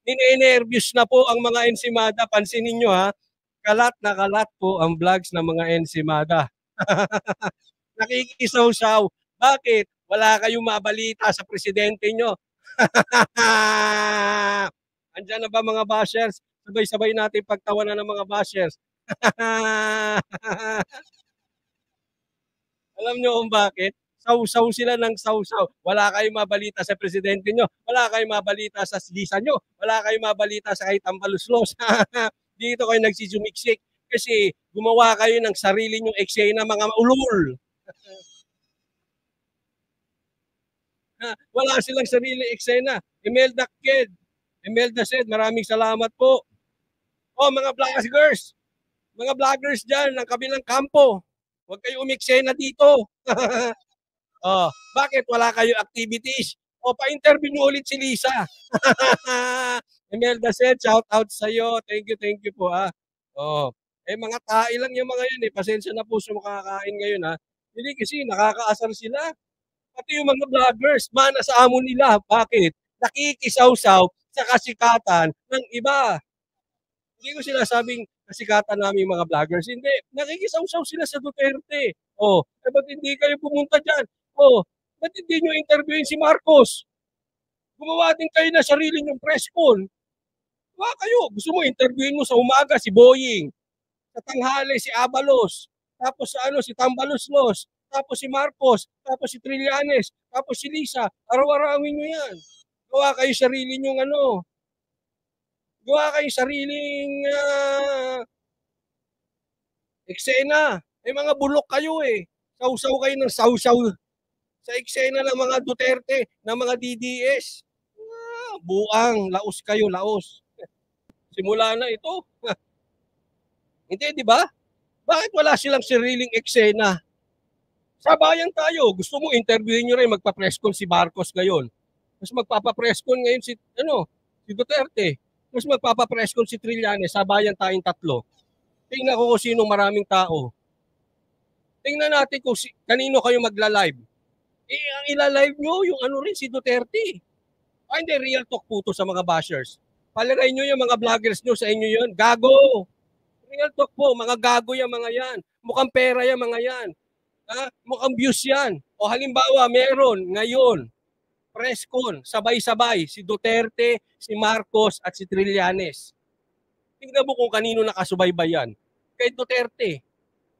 Nine-nervyos na po ang mga Ensimada. Pansinin nyo ha, kalat na kalat po ang vlogs ng mga Ensimada. Nakikisaw-saw. Bakit? Wala kayong mabalita sa presidente nyo. Andiyan na ba mga bashers? Sabay-sabay natin pagtawanan ng mga bashers. Alam nyo kung bakit? Sausaw sila ng sausaw. Wala kayong mabalita sa presidente nyo. Wala kayong mabalita sa lisa nyo. Wala kayong mabalita sa kahit tambaluslos. Dito kayo nagsisumiksik kasi gumawa kayo ng sarili nyong eksena mga ulul. Wala silang sarili eksena. Imelda Ked, Imelda said, maraming salamat po. Oh, mga vloggers dyan ng kabilang kampo. Huwag kayo umiksena dito. Oh, bakit wala kayo activities? O pa-interview nyo ulit si Lisa. Imelda said, shout out sa iyo. Thank you po ha. Oh, mga tae lang yung mga yan eh. Pasensya na po sa makakain ngayon ha. Hindi kasi nakakaasar sila. Pati yung mga vloggers, mana sa amo nila. Bakit? Nakikisaw-saw sa kasikatan ng iba. Hindi ko sinasabing kasikatan namin mga vloggers. Hindi. Nakikisaw-saw sila sa Duterte. Oh, ba't hindi kayo pumunta dyan? Oh, ba't hindi nyo interviewin si Marcos? Gumawa din kayo na sarili nyong press con. Wala kayo. Gusto mo interviewin mo sa umaga si Boying. Sa tanghali si Abalos. Tapos sa si Tambaloslos. Tapos si Marcos. Tapos si Trillanes. Tapos si Lisa. Araw-arawin nyo yan. Gawa kayo sarili nyong gawa kayo sariling eksena. Mga bulok kayo eh. Sausaw kayo ng sausaw sa eksena ng mga Duterte, ng mga DDS. Buang, laos kayo, laos. Simula na ito. Hindi, di ba? Bakit wala silang sariling eksena? Sabayan tayo. Gusto mo interviewin nyo rin, magpa-press con si Marcos ngayon. Mas magpapa-press con ngayon si Duterte. Mas magpapa-press con si Trillanes. Sabayan tayong tatlo. Tingnan ko kung sinong maraming tao. Tingnan natin kung kanino kayo magla-live. Ang ila-live nyo, yung rin si Duterte. Hindi, real talk po to sa mga bashers. Palagay nyo yung mga vloggers nyo sa inyo yun. Gago! Real talk po, mga gago yung mga yan. Mukhang pera yung mga yan. Mukhang views yan. O halimbawa, meron ngayon, press con, sabay-sabay, si Duterte, si Marcos, at si Trillanes. Tingnan mo kung kanino nakasubaybay yan. Kay Duterte.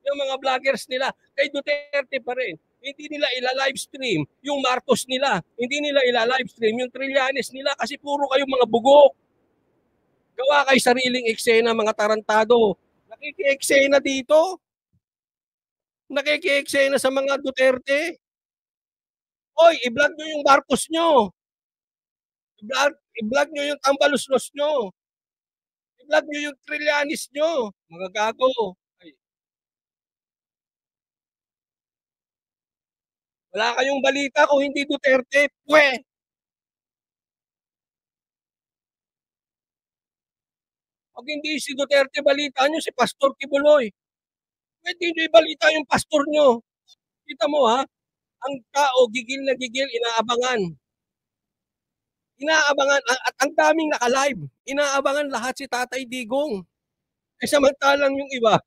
Yung mga vloggers nila, kay Duterte pa rin. Hindi nila ila-livestream yung Marcos nila. Hindi nila ila-livestream yung Trillanes nila kasi puro kayong mga bugok. Gawa kay sariling eksena, mga tarantado. Nakiki-eksena dito. Nakiki-eksena sa mga Duterte. Oy, i-vlog nyo yung Marcos nyo. I-vlog nyo yung Tambaluslos nyo. I-vlog nyo yung Trillanes nyo. Mga gago. Wala kayong balita kung hindi Duterte. Pwe! Pag hindi si Duterte, balita nyo si Pastor Kibuloy. Pwede nyo ibalita yung pastor nyo. Kita mo ha, ang tao gigil na gigil, inaabangan. Inaabangan, at ang daming naka-live. Inaabangan lahat si Tatay Digong. Samantalang yung iba,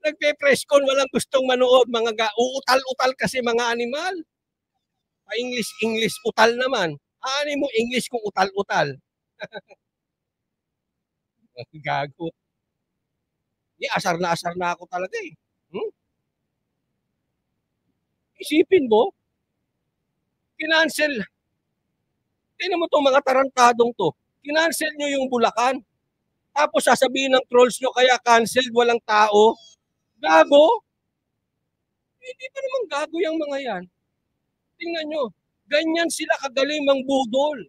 nagpe-press con, walang gustong manood, mga uutal-utal kasi mga animal. Pa-English, utal naman. Aanin mo English kung utal-utal. Gago. Asar na ako talaga eh. Isipin mo, kinancel. Tingnan mo itong mga tarantadong to. Kinancel nyo yung Bulacan. Tapos sasabihin ng trolls nyo, kaya canceled, walang tao. Gago? Hindi pa naman gago yung mga yan. Tingnan nyo, ganyan sila kagaling mang budol.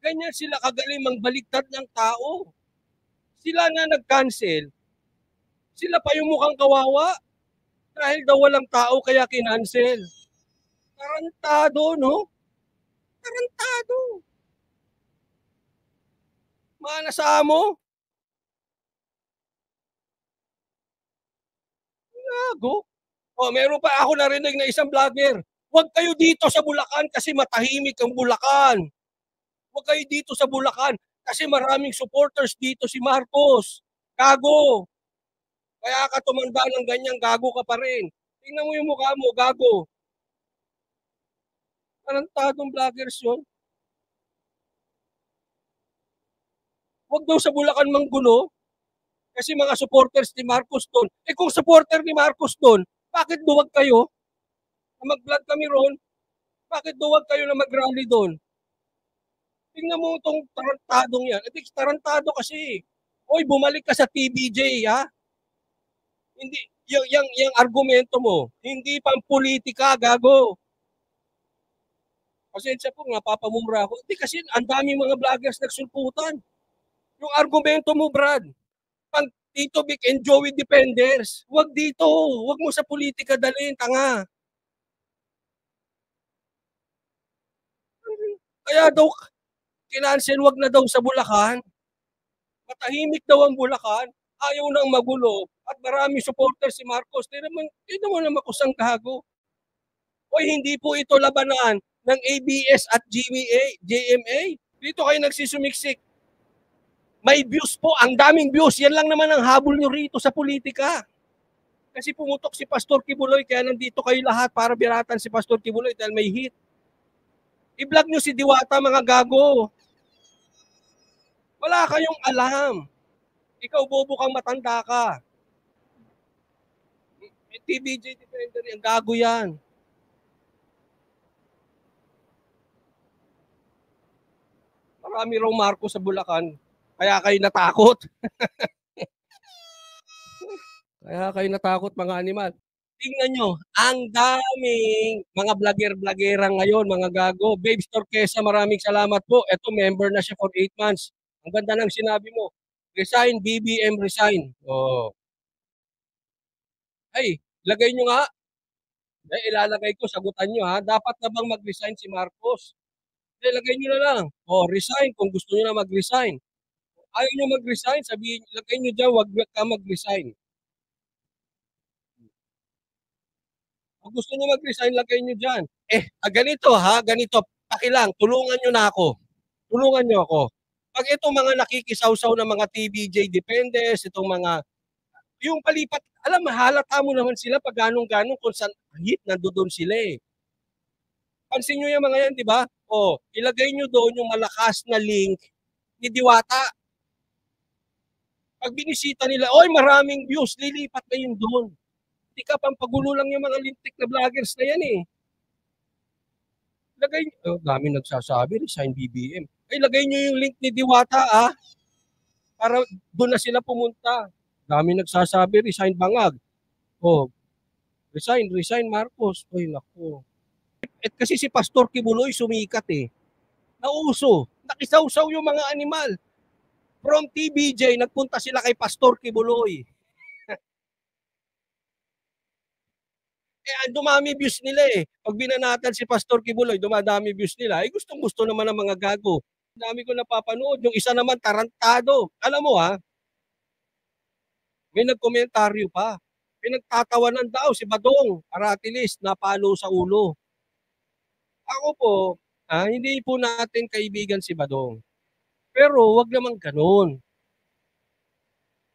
Ganyan sila kagaling mang baliktad ng tao. Sila na nag-cancel. Sila pa yung mukhang kawawa. Dahil daw walang tao kaya kinancel. Tarantado, no? Tarantado. Mana sa amo? Gago. Meron pa ako narinig na isang vlogger. Huwag kayo dito sa Bulacan kasi matahimik ang Bulacan. Huwag kayo dito sa Bulacan kasi maraming supporters dito si Marcos. Gago. Kaya ka tumanda ng ganyan, gago ka pa rin. Tingnan mo yung mukha mo, gago. Tarantadong vloggers yun. Huwag daw sa Bulacan manggulo kasi mga supporters ni Marcos doon. Eh kung supporter ni Marcos doon, bakit duwag kayo na mag-vlog kami roon? Bakit duwag kayo na mag-rally doon? Tingnan mo itong tarantadong yan. At tarantado kasi. Oy, bumalik ka sa TBJ, ha? Hindi, yung argumento mo, hindi pang politika, gago. Pasensya po, napapamura ako. Hindi kasi ang daming mga vloggers nagsulputan. Yung argumento mo, Brad, pang Tito Vic and Joey Defenders, wag dito, wag mo sa politika dalhin, tanga. Kaya daw, kinansel, wag na daw sa Bulacan. Matahimik daw ang Bulacan, ayaw nang magulo, at maraming supporter si Marcos. Tignan mo naman kusang gago. Hoy, hindi po ito labanan ng ABS at GMA. Dito kayo nagsisumiksik. May views po, ang daming views. Yan lang naman ang habol nyo rito sa politika. Kasi pumutok si Pastor Kibuloy, kaya nandito kayo lahat para biratan si Pastor Kibuloy dahil may hit. I-vlog nyo si Diwata, mga gago. Wala kayong alam. Ikaw, bobo kang matanda ka. TBJ Defender, ang gago yan. Marami raw Marcos sa Bulacan, kaya kayo natakot. Kaya kayo natakot, mga animal. Tingnan nyo, ang daming mga vlogger-vloggera ngayon, mga gago. Babes Torquesa, maraming salamat po. Ito, member na siya for 8 months. Ang ganda ng sinabi mo. Resign, BBM, resign. Oh. Ay, lagay nyo nga. Ay, ilalagay ko, sagutan nyo, ha. Dapat na bang mag-resign si Marcos? Ay, lagay nyo na lang. Oh, resign kung gusto nyo na mag-resign. Ayaw nyo mag-resign, sabihin, lagay nyo dyan, wag ka mag-resign. Kung gusto nyo mag-resign, lagay nyo dyan. Ganito, ha, ganito. Pakilang, tulungan nyo na ako. Tulungan nyo ako. Pag itong mga nakikisawsaw na mga TBJ Defenders, itong mga, yung palipat, alam, halata mo naman sila pag ganong-ganong kung saan hit, nandoon sila eh. Pansin nyo yung mga yan, di ba? O, ilagay nyo doon yung malakas na link ni Diwata. Pag binisita nila, oy, maraming views, lilipat na yun doon. Hindi ka pampagulo lang yung mga lintik na vloggers na yan eh. Lagay nyo, dami nagsasabi, resign BBM. Ay, lagay nyo yung link ni Diwata, para doon na sila pumunta. Dami nagsasabi, resign Bangag. Oh, resign Marcos. Ay, naku. Kasi si Pastor Kibuloy sumikat eh. Nauso. Nakisawsaw yung mga animal. From TBJ, nagpunta sila kay Pastor Kibuloy. Dumami views nila eh. Pag binanatan si Pastor Kibuloy, dumadami views nila. Gustong-gusto naman ng mga gago. Dami ko napapanood. Yung isa naman, tarantado. Alam mo may nagkomentaryo pa. Pinagtatawanan daw si Badong Aratilis na palo sa ulo. Ako po, hindi po natin kaibigan si Badong. Pero wag naman ganun.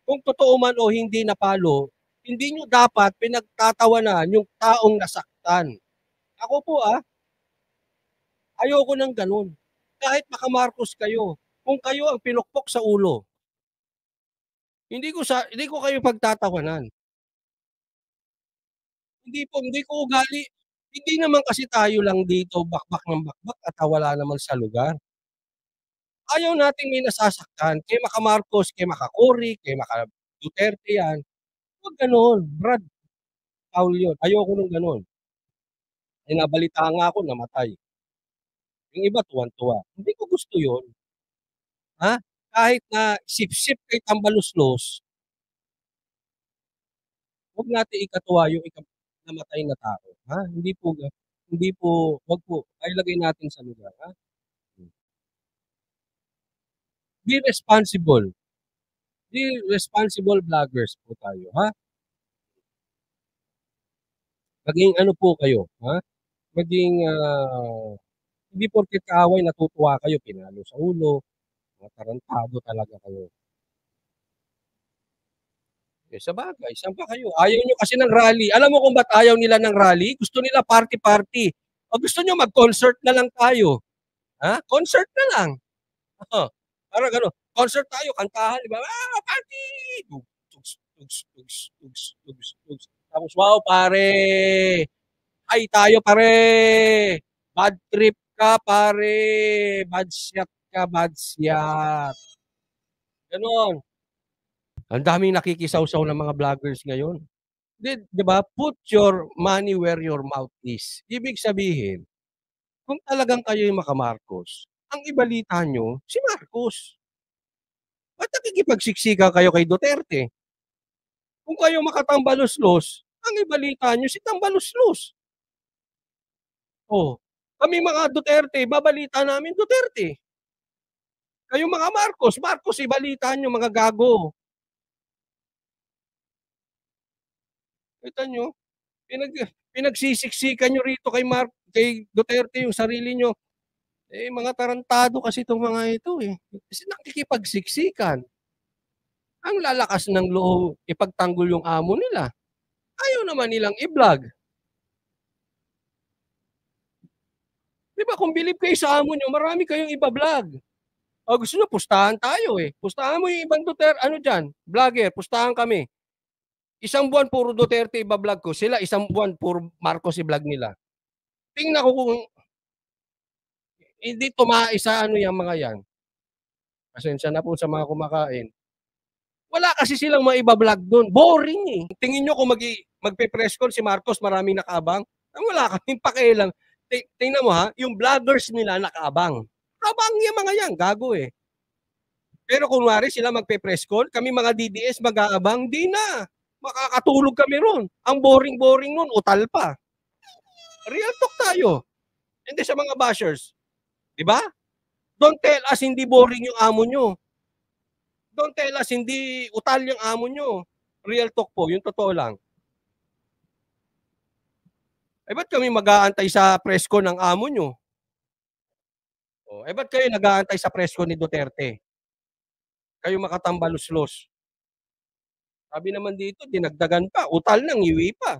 Kung totoo man o hindi napalo, hindi nyo dapat pinagtatawanan yung taong nasaktan. Ako po ayoko ng ganun. Kahit makamarcos kayo, kung kayo ang pinukpok sa ulo, hindi ko kayo pagtatawanan. Hindi ko ugali. Hindi naman kasi tayo lang dito bakbak ng bakbak at wala naman sa lugar. Ayaw nating may nasasaktan kay Maka-Marcos, kay Maka-Cory, kay Maka-Duterte yan. Huwag gano'n, Brad, foul yun. Ayoko nung gano'n. Nabalita nga ako namatay. Yung iba tuwang-tuwa. Hindi ko gusto yun. Ha? Kahit na sip-sip kay tambaluslos, huwag natin ikatuwa yung namatay na tao. Ha? Hindi po, wag po. Ay lagay natin sa lugar. Ha? Be responsible. Be responsible vloggers po tayo. Ha? Maging ano po kayo. Ha? Maging Hindi porket kaaway natutuwa kayo, pinalo sa ulo, mga tarantado talaga kayo. Eh, sabagay, saan pa kayo? Ayaw niyo kasi ng rally. Alam mo kung ba't ayaw nila ng rally? Gusto nila party-party. O gusto niyo mag-concert na lang tayo? Ha? Concert na lang. Oo. Parang gano'n. Concert tayo, kantahan, di ba? Ah, party! Tugs, tugs, tugs, tugs, tugs, tugs. Tapos, wow, pare! Ay tayo, pare! Bad trip ka, pare! Bad shot ka, bad shot. Ganon. Ang daming nakikisawsaw ng mga vloggers ngayon. Di ba? Put your money where your mouth is. Ibig sabihin, kung talagang kayo'y maka-Marcos, ang ibalita nyo, si Marcos. Ba't nakikipagsiksikan kayo kay Duterte? Kung kayo makatambaluslos, ang ibalita nyo, si Tambaluslos. Oh, kami mga Duterte, babalita namin Duterte. Kayo mga Marcos, Marcos ibalita nyo, mga gago. Kita nyo? Pinagsisiksikan nyo rito kay Duterte yung sarili nyo. Eh, mga tarantado kasi itong mga ito eh. Kasi nakikipagsiksikan. Ang lalakas ng loob ipagtanggol yung amo nila. Ayaw naman nilang i-vlog. Di ba kung bilib kayo sa amo nyo, marami kayong iba-vlog. O gusto nyo, pustahan tayo eh. Pustahan mo yung ibang Duterte, ano dyan, vlogger, pustahan kami. Isang buwan puro Duterte iba-vlog ko. Sila isang buwan puro Marcos i-vlog nila. Tingnan ko kung hindi tumai sa ano yung mga yan. Pasensya na po sa mga kumakain. Wala kasi silang maiba-vlog doon. Boring eh. Tingin nyo kung magpe-press con si Marcos, maraming nakaabang? Wala kaming pakialam. Tingnan mo ha, yung vloggers nila nakaabang. Abang yung mga yan, gago eh. Pero kunwari sila magpe-press con, kami mga DDS mag-aabang, di na. Makakatulog kami ron. Ang boring-boring nun, utal pa. Real talk tayo. Hindi sa mga bashers. Di ba? Don't tell us hindi boring yung amo nyo. Don't tell us hindi utal yung amo nyo. Real talk po, yung totoo lang. Eh, ba't kami mag-aantay sa presko ng amo nyo? Eh, ba't kayo nag-aantay sa presko ni Duterte? Kayo makatambaluslos. Sabi naman dito, dinagdagan pa, utal nang iwi pa.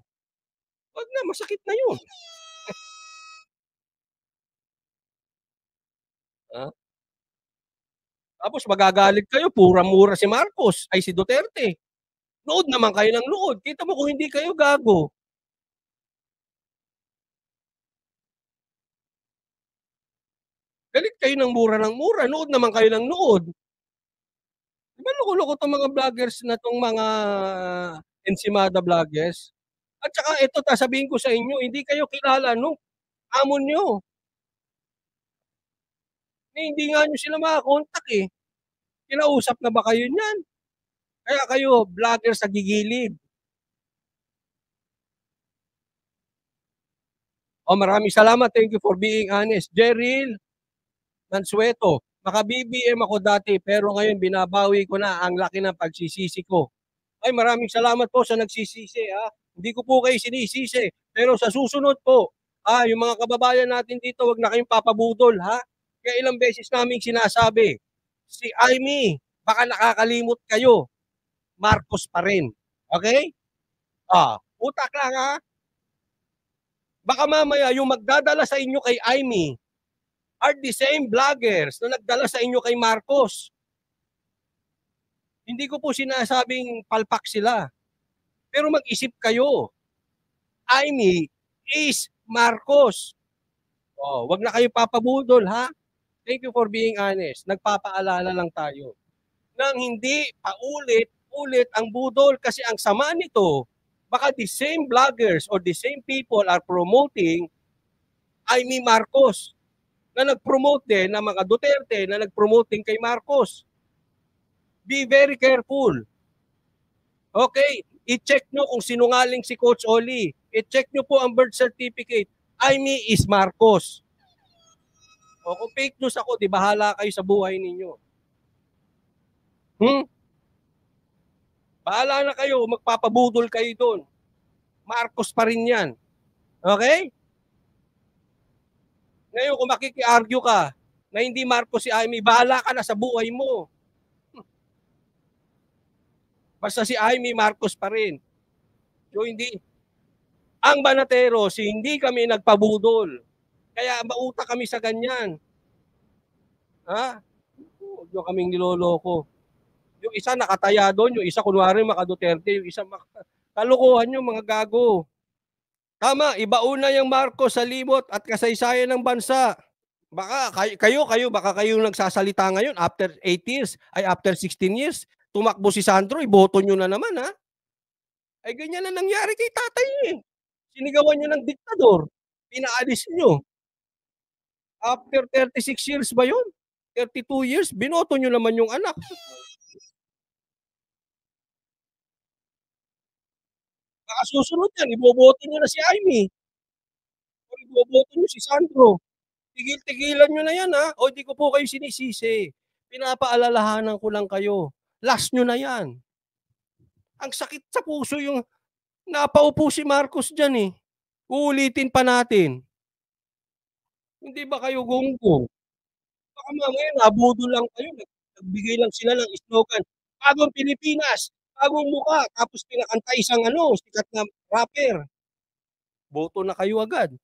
Wag na, masakit na yun. Ha? Tapos magagalit kayo, pura-mura si Marcos, ay si Duterte. Nood naman kayo ng nood. Kita mo kung hindi kayo gago. Galit kayo ng mura, nood naman kayo ng nood. Diba loko-loko itong mga vloggers na itong mga Ensimada vloggers? At saka ito, sabihin ko sa inyo, hindi kayo kilala nung amo nyo. Hindi nga nyo sila makakontak eh. Kinausap na ba kayo niyan? Kaya kayo, vlogger sa gigilid. Maraming salamat. Thank you for being honest. Jeryl Mansueto, maka-BBM ako dati pero ngayon binabawi ko na ang laki ng pagsisisi ko. Ay, maraming salamat po sa nagsisisi. Ha? Hindi ko po kayo sinisisi. Pero sa susunod po, yung mga kababayan natin dito, wag na kayong papabudol. Ha? Kaya ilang beses namin sinasabi, si Amy, baka nakakalimot kayo, Marcos pa rin. Okay? Utak lang ha. Baka mamaya yung magdadala sa inyo kay Amy are the same vloggers na nagdala sa inyo kay Marcos. Hindi ko po sinasabing palpak sila. Pero mag-isip kayo. Amy is Marcos. Wag na kayo papabudol ha. Thank you for being honest. Nagpapaalala lang tayo nang hindi paulit-ulit ang budol kasi ang sama nito, baka the same vloggers or the same people are promoting Amy Marcos na nag-promote din ng mga Duterte na nag-promote din kay Marcos. Be very careful. Okay, i-check nyo kung sinungaling si Coach Oli. I-check nyo po ang birth certificate. Amy is Marcos. Kung fake news ako, di bahala kayo sa buhay ninyo. Bahala na kayo, magpapabudol kayo doon. Marcos pa rin yan. Okay? Ngayon kung makiki-argue ka na hindi Marcos si Amy, bahala ka na sa buhay mo. Basta si Amy Marcos pa rin. So hindi, ang Banateros, hindi kami nagpabudol. Kaya mauta kami sa ganyan. Ha? Huwag nyo kaming niloloko. Yung isa nakataya doon, yung isa kunwari maka-Duterte, yung isa kalukuhan nyo mga gago. Tama, ibauna yung Marcos sa limot at kasaysayan ng bansa. Baka baka kayo nagsasalita ngayon after 8 years, ay after 16 years, tumakbo si Sandro, iboto nyo na naman ha. Ay ganyan na nangyari kay tatay eh. Sinigawan nyo ng diktador, pinaalis nyo. After 36 years ba yun? 32 years, binoto nyo naman yung anak. Baka susunod yan, iboboto nyo na si Amy. O iboboto nyo si Sandro. Tigil-tigilan nyo na yan ha. O di ko po kayo sinisisi. Pinapaalalahanan ko lang kayo. Last nyo na yan. Ang sakit sa puso yung napaupo si Marcos dyan eh. Uulitin pa natin. Hindi ba kayo gunggong? Baka mamaya nabudo lang kayo. Nagbigay lang sila ng slogan. Bagong Pilipinas, bagong mukha. Tapos pinakanta isang sikat na rapper. Boto na kayo agad.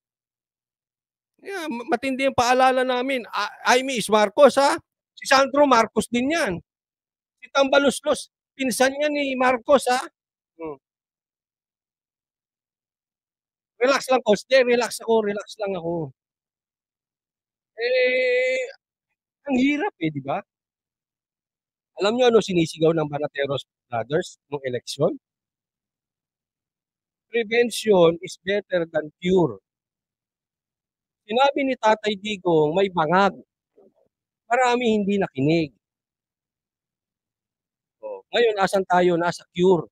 Yeah, matindi yung paalala namin. Amy is Marcos ha. Si Sandro Marcos din yan. Si Tambaluslos, pinsan niya ni Marcos ha. Relax lang, Coach. Relax lang ako. Eh, ang hirap eh, di ba? Alam niyo ano sinisigaw ng Banateros Brothers nung eleksyon? Prevention is better than cure. Sinabi ni Tatay Digong may bangag. Marami hindi nakinig. Oh, ngayon, asan tayo? Nasa cure.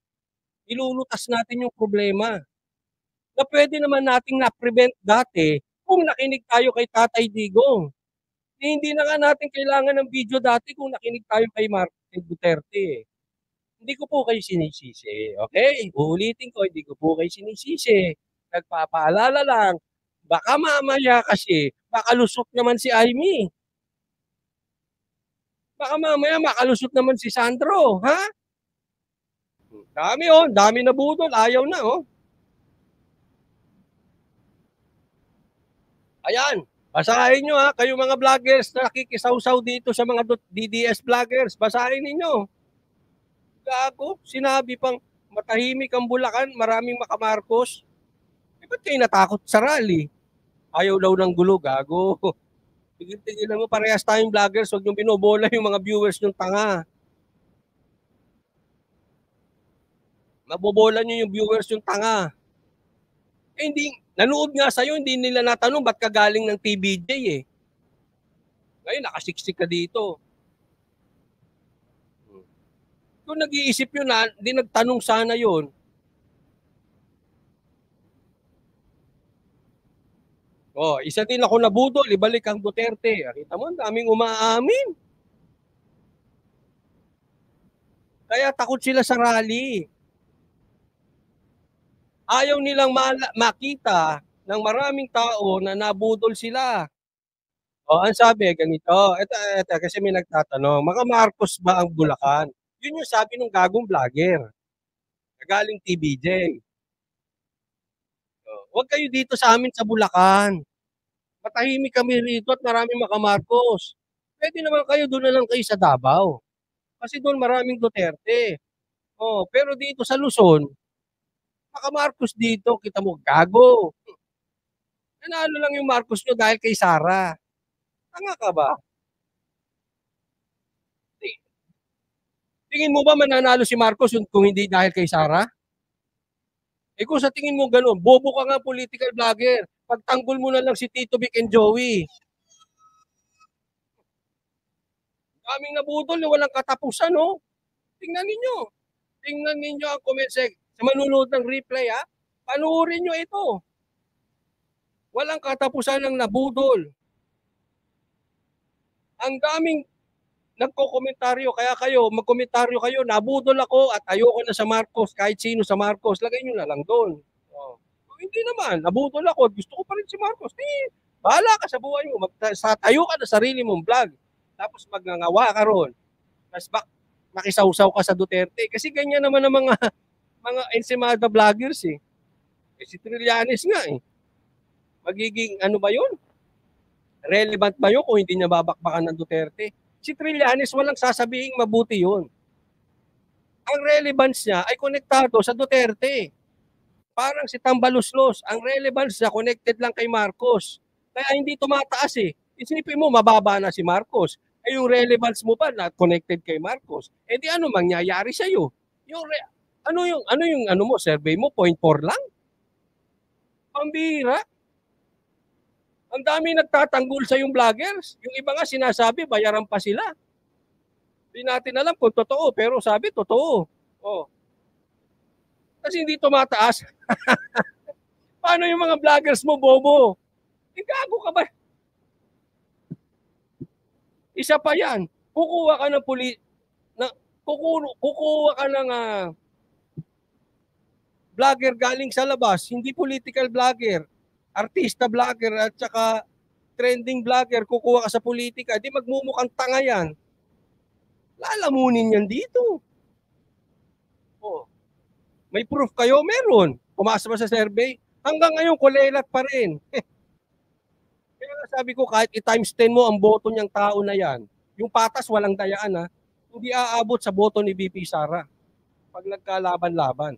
Ilulutas natin yung problema. Na pwede naman nating na-prevent dati kung nakinig tayo kay Tatay Digong. Hindi na nga natin kailangan ng video dati kung nakinig tayo kay Martin Duterte. Hindi ko po kayo sinisisi. Okay? Uulitin ko, hindi ko po kayo sinisisi. Nagpapaalala lang. Baka mamaya kasi, makalusot naman si Amy. Baka mamaya makalusot naman si Sandro. Ha? Dami na budol. Ayaw na Ayan. Basahin nyo ha. Kayo mga vloggers na nakikisaw-saw dito sa mga DDS vloggers. Basahin ninyo. Gago. Sinabi pang matahimik ang Bulacan, maraming makamarcos. Ba't kayo natakot sa rally? Ayaw daw ng gulo, gago. Tigil-tigilan mo, parehas tayong vloggers, huwag niyong binobola yung mga viewers niyong tanga. Mabobola niyo yung viewers yung tanga. Hindi, nanood nga sa'yo, hindi nila natanong ba't ka galing ng TVJ eh. Ngayon, nakasiksik ka dito. Kung nag-iisip yun na, hindi nagtanong sana yun. Isa din ako nabudol, ibalik ang Duterte. Kita mo, daming umaamin. Kaya takot sila sa rally. Ayaw nilang makita ng maraming tao na nabudol sila. Ang sabi, ganito. Ito, kasi may nagtatanong, mga Marcos ba ang Bulacan? Yun yung sabi ng gagong vlogger. Galing TVJ. Huwag kayo dito sa amin sa Bulacan. Matahimik kami rito at maraming makamarcos. Pwede naman kayo, doon na lang kayo sa Davao. Kasi doon maraming Duterte. Pero dito sa Luzon, makamarcos dito, kita mo, gago. Nanalo lang yung Marcos nyo dahil kay Sara. Tanga ka ba? Tingin mo ba mananalo si Marcos kung hindi dahil kay Sara? Kung sa tingin mo gano'n, bobo ka nga political vlogger. Pagtanggol mo na lang si Tito Vic and Joey. Kaming nabudol na walang katapusan, Tingnan ninyo. Tingnan ninyo ang comment section. Sa manunood ng replay, panuorin nyo ito. Walang katapusan ng nabudol. Ang daming nagko-komentaryo, kaya kayo, magkomentaryo kayo, nabudol ako at ayoko na sa Marcos, kahit sino sa Marcos, lagay nyo na lang doon. Hindi naman, nabudol ako, gusto ko pa rin si Marcos. Bahala ka sa buhay mo. Tayo ka na sarili mong vlog. Tapos magngangawa ka ron. Tapos makisawsaw ka sa Duterte. Kasi ganyan naman ang mga ensimada vloggers eh. Si Trillanes nga eh. Magiging ano ba yun? Relevant ba yun kung hindi niya babakbakan ng Duterte? Si Trillanes walang sasabihing mabuti yun. Ang relevance niya ay konektado sa Duterte. Parang si Tambaluslos, ang relevance niya connected lang kay Marcos. Kaya hindi tumataas eh. Isipin mo, mababa na si Marcos. Eh yung relevance mo pa na connected kay Marcos. Eh di ano mangyayari sa iyo? Ano yung mo, survey mo 0.4 lang? Pambira. Ang dami nagtatanggol sa yung vloggers. Yung iba nga sinasabi bayaran pa sila. Hindi natin alam kung totoo, pero sabi totoo. Oh. Kasi hindi tumataas. Paano yung mga vloggers mo, bobo? Gago ka ba? Isa pa yan. Kukuha ka ng kukuha ka ng vlogger galing sa labas, hindi political vlogger, artista vlogger at saka trending vlogger, kukuha ka sa politika, di magmumukhang tanga yan. Lalamunin yan dito. Oh. May proof kayo? Meron. Pumasa ba sa survey? Hanggang ngayon, kulelat pa rin. Kaya sabi ko, kahit i-times 10 mo ang boto niyang tao na yan, yung patas walang dayaan ha, hindi aabot sa boto ni VP Sara pag nagkalaban-laban.